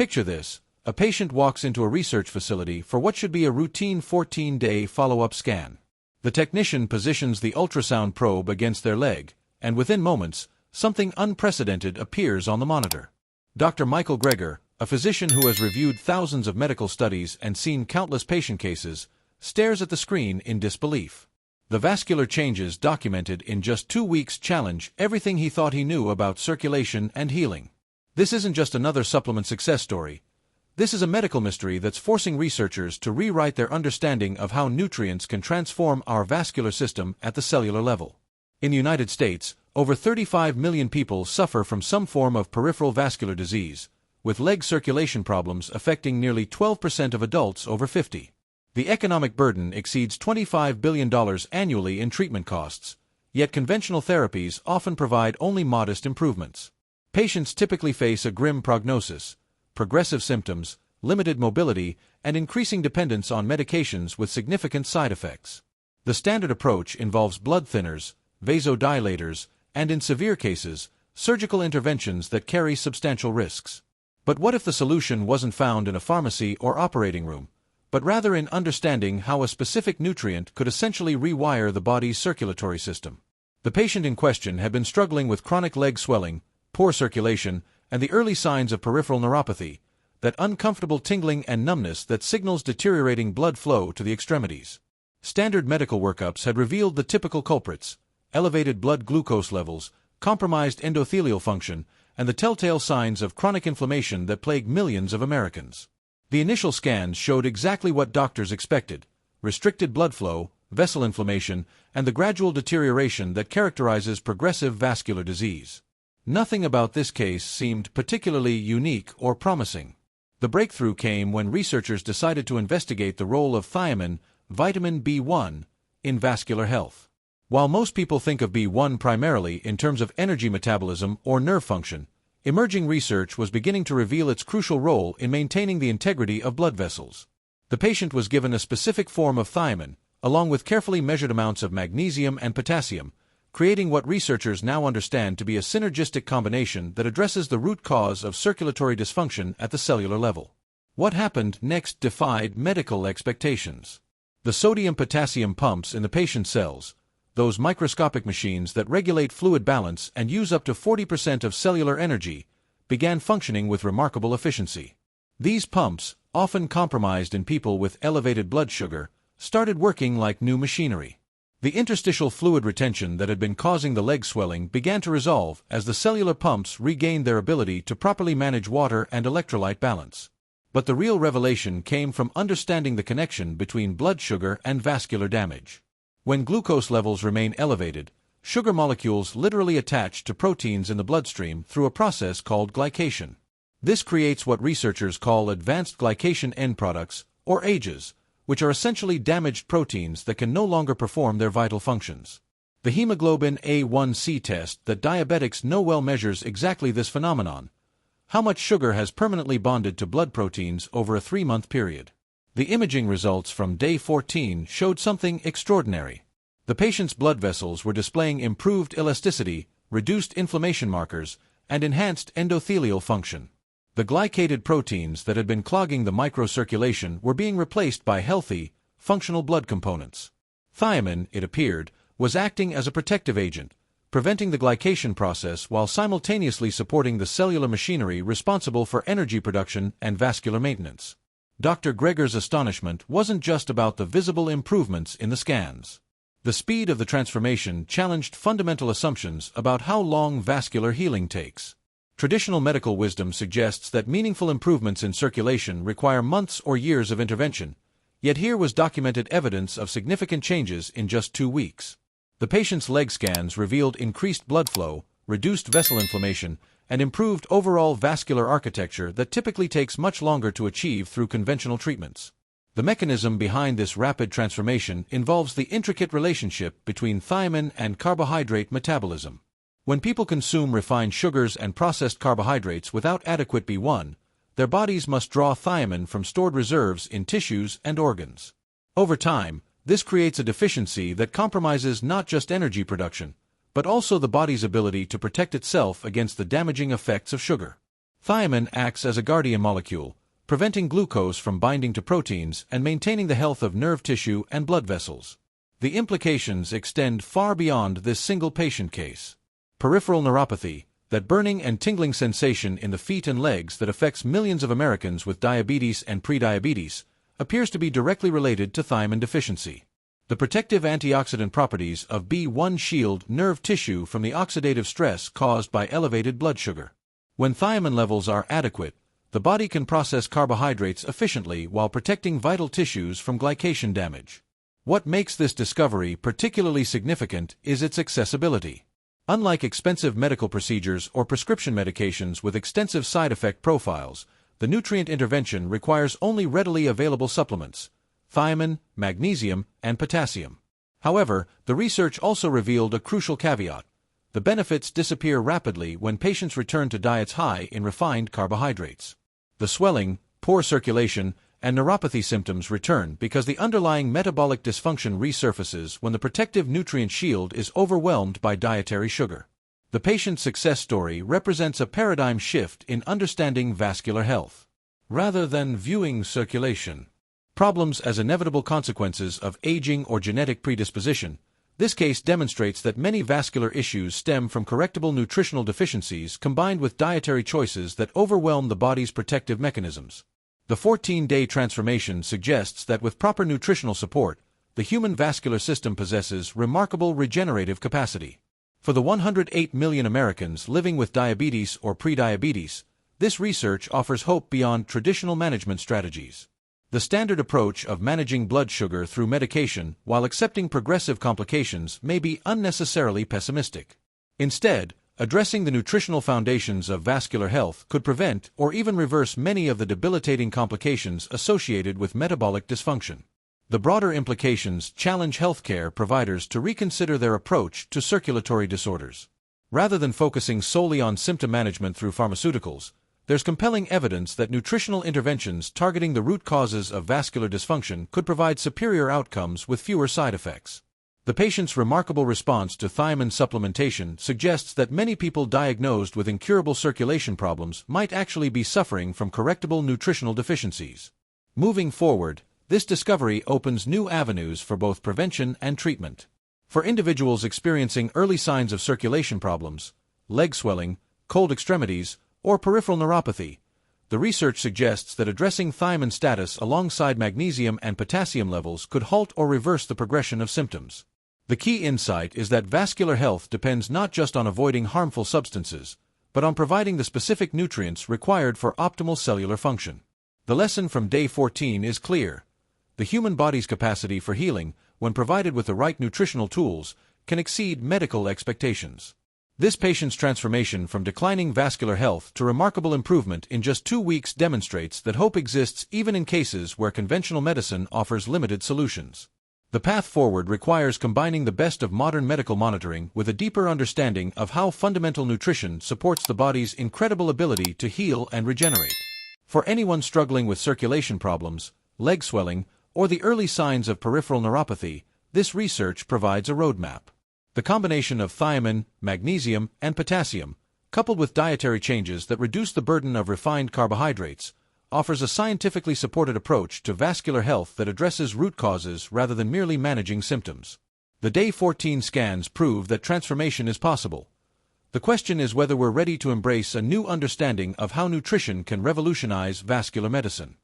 Picture this: a patient walks into a research facility for what should be a routine 14-day follow-up scan. The technician positions the ultrasound probe against their leg, and within moments, something unprecedented appears on the monitor. Dr. Michael Greger, a physician who has reviewed thousands of medical studies and seen countless patient cases, stares at the screen in disbelief. The vascular changes documented in just 2 weeks challenge everything he thought he knew about circulation and healing. This isn't just another supplement success story. This is a medical mystery that's forcing researchers to rewrite their understanding of how nutrients can transform our vascular system at the cellular level. In the United States, over 35 million people suffer from some form of peripheral vascular disease, with leg circulation problems affecting nearly 12% of adults over 50. The economic burden exceeds $25 billion annually in treatment costs, yet conventional therapies often provide only modest improvements. Patients typically face a grim prognosis, progressive symptoms, limited mobility, and increasing dependence on medications with significant side effects. The standard approach involves blood thinners, vasodilators, and in severe cases, surgical interventions that carry substantial risks. But what if the solution wasn't found in a pharmacy or operating room, but rather in understanding how a specific nutrient could essentially rewire the body's circulatory system? The patient in question had been struggling with chronic leg swelling, poor circulation, and the early signs of peripheral neuropathy, that uncomfortable tingling and numbness that signals deteriorating blood flow to the extremities. Standard medical workups had revealed the typical culprits: elevated blood glucose levels, compromised endothelial function, and the telltale signs of chronic inflammation that plague millions of Americans. The initial scans showed exactly what doctors expected: restricted blood flow, vessel inflammation, and the gradual deterioration that characterizes progressive vascular disease. Nothing about this case seemed particularly unique or promising. The breakthrough came when researchers decided to investigate the role of thiamine, vitamin B1, in vascular health. While most people think of B1 primarily in terms of energy metabolism or nerve function, emerging research was beginning to reveal its crucial role in maintaining the integrity of blood vessels. The patient was given a specific form of thiamine, along with carefully measured amounts of magnesium and potassium, creating what researchers now understand to be a synergistic combination that addresses the root cause of circulatory dysfunction at the cellular level. What happened next defied medical expectations. The sodium-potassium pumps in the patient's cells, those microscopic machines that regulate fluid balance and use up to 40% of cellular energy, began functioning with remarkable efficiency. These pumps, often compromised in people with elevated blood sugar, started working like new machinery. The interstitial fluid retention that had been causing the leg swelling began to resolve as the cellular pumps regained their ability to properly manage water and electrolyte balance. But the real revelation came from understanding the connection between blood sugar and vascular damage. When glucose levels remain elevated, sugar molecules literally attach to proteins in the bloodstream through a process called glycation. This creates what researchers call advanced glycation end products, or AGEs, which are essentially damaged proteins that can no longer perform their vital functions. The hemoglobin A1C test that diabetics know well measures exactly this phenomenon: how much sugar has permanently bonded to blood proteins over a 3-month period. The imaging results from day 14 showed something extraordinary. The patient's blood vessels were displaying improved elasticity, reduced inflammation markers, and enhanced endothelial function. The glycated proteins that had been clogging the microcirculation were being replaced by healthy, functional blood components. Thiamine, it appeared, was acting as a protective agent, preventing the glycation process while simultaneously supporting the cellular machinery responsible for energy production and vascular maintenance. Dr. Greger's astonishment wasn't just about the visible improvements in the scans. The speed of the transformation challenged fundamental assumptions about how long vascular healing takes. Traditional medical wisdom suggests that meaningful improvements in circulation require months or years of intervention, yet here was documented evidence of significant changes in just 2 weeks. The patient's leg scans revealed increased blood flow, reduced vessel inflammation, and improved overall vascular architecture that typically takes much longer to achieve through conventional treatments. The mechanism behind this rapid transformation involves the intricate relationship between thiamine and carbohydrate metabolism. When people consume refined sugars and processed carbohydrates without adequate B1, their bodies must draw thiamine from stored reserves in tissues and organs. Over time, this creates a deficiency that compromises not just energy production, but also the body's ability to protect itself against the damaging effects of sugar. Thiamine acts as a guardian molecule, preventing glucose from binding to proteins and maintaining the health of nerve tissue and blood vessels. The implications extend far beyond this single patient case. Peripheral neuropathy, that burning and tingling sensation in the feet and legs that affects millions of Americans with diabetes and prediabetes, appears to be directly related to thiamine deficiency. The protective antioxidant properties of B1 shield nerve tissue from the oxidative stress caused by elevated blood sugar. When thiamine levels are adequate, the body can process carbohydrates efficiently while protecting vital tissues from glycation damage. What makes this discovery particularly significant is its accessibility. Unlike expensive medical procedures or prescription medications with extensive side effect profiles, the nutrient intervention requires only readily available supplements: thiamine, magnesium, and potassium. However, the research also revealed a crucial caveat. The benefits disappear rapidly when patients return to diets high in refined carbohydrates. The swelling, poor circulation, and neuropathy symptoms return because the underlying metabolic dysfunction resurfaces when the protective nutrient shield is overwhelmed by dietary sugar. The patient's success story represents a paradigm shift in understanding vascular health. Rather than viewing circulation problems as inevitable consequences of aging or genetic predisposition, this case demonstrates that many vascular issues stem from correctable nutritional deficiencies combined with dietary choices that overwhelm the body's protective mechanisms. The 14-day transformation suggests that with proper nutritional support, the human vascular system possesses remarkable regenerative capacity. For the 108 million Americans living with diabetes or prediabetes, this research offers hope beyond traditional management strategies. The standard approach of managing blood sugar through medication while accepting progressive complications may be unnecessarily pessimistic. Instead, addressing the nutritional foundations of vascular health could prevent or even reverse many of the debilitating complications associated with metabolic dysfunction. The broader implications challenge healthcare providers to reconsider their approach to circulatory disorders. Rather than focusing solely on symptom management through pharmaceuticals, there's compelling evidence that nutritional interventions targeting the root causes of vascular dysfunction could provide superior outcomes with fewer side effects. The patient's remarkable response to thiamine supplementation suggests that many people diagnosed with incurable circulation problems might actually be suffering from correctable nutritional deficiencies. Moving forward, this discovery opens new avenues for both prevention and treatment. For individuals experiencing early signs of circulation problems, leg swelling, cold extremities, or peripheral neuropathy, the research suggests that addressing thiamine status alongside magnesium and potassium levels could halt or reverse the progression of symptoms. The key insight is that vascular health depends not just on avoiding harmful substances, but on providing the specific nutrients required for optimal cellular function. The lesson from day 14 is clear. The human body's capacity for healing, when provided with the right nutritional tools, can exceed medical expectations. This patient's transformation from declining vascular health to remarkable improvement in just 2 weeks demonstrates that hope exists even in cases where conventional medicine offers limited solutions. The path forward requires combining the best of modern medical monitoring with a deeper understanding of how fundamental nutrition supports the body's incredible ability to heal and regenerate. For anyone struggling with circulation problems, leg swelling, or the early signs of peripheral neuropathy, this research provides a roadmap. The combination of thiamine, magnesium, and potassium, coupled with dietary changes that reduce the burden of refined carbohydrates, offers a scientifically supported approach to vascular health that addresses root causes rather than merely managing symptoms. The Day 14 scans prove that transformation is possible. The question is whether we're ready to embrace a new understanding of how nutrition can revolutionize vascular medicine.